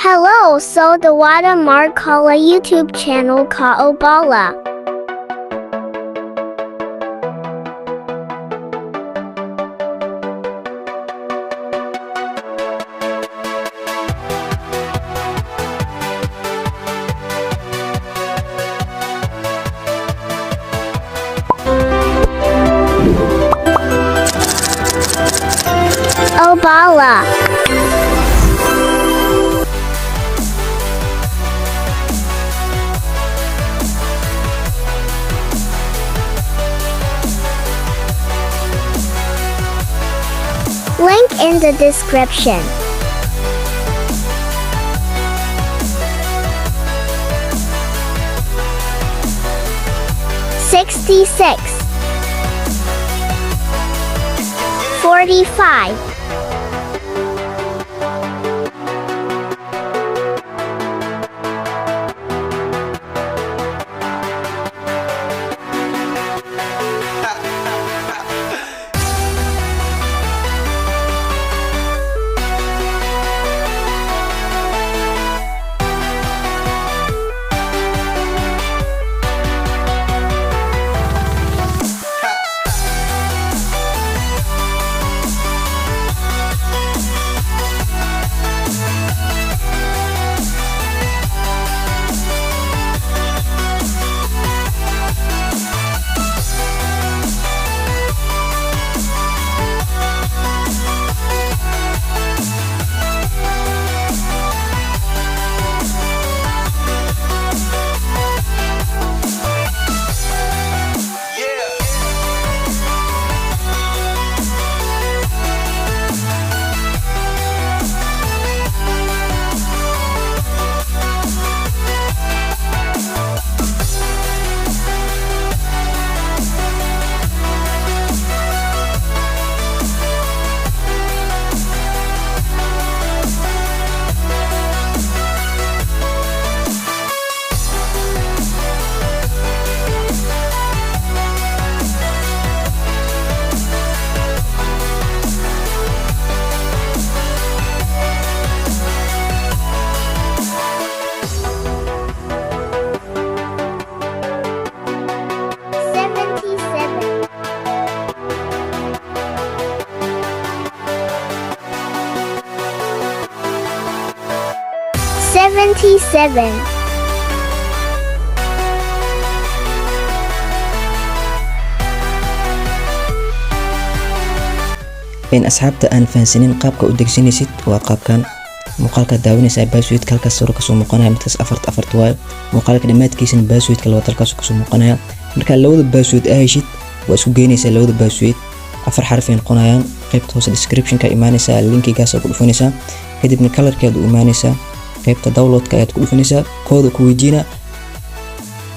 Hello, so the wada MARKA YouTube channel ka obala. Obala. Link in the description. $66 $45 $77 in asxaabta aan fahansanin qaabka u degsinaysid waa qaabkan muuqaalka daawanaysa passwordka halkaas soo ka soo muuqanaya midkaas afart waayo muuqaalka dhamaadkiisana passwordka laba halkaas ka soo muuqanaya marka labada password ay heshid waa isku geynaysaa labada password afar xaraf ay noqonayaan qaybta hoose description-ka imaanaysa linkigaas ku dhufanaysa kadibna color-keeda u imaanaysa qaybta download-ka ayaad ku dhufanaysaa kooda ku weydiina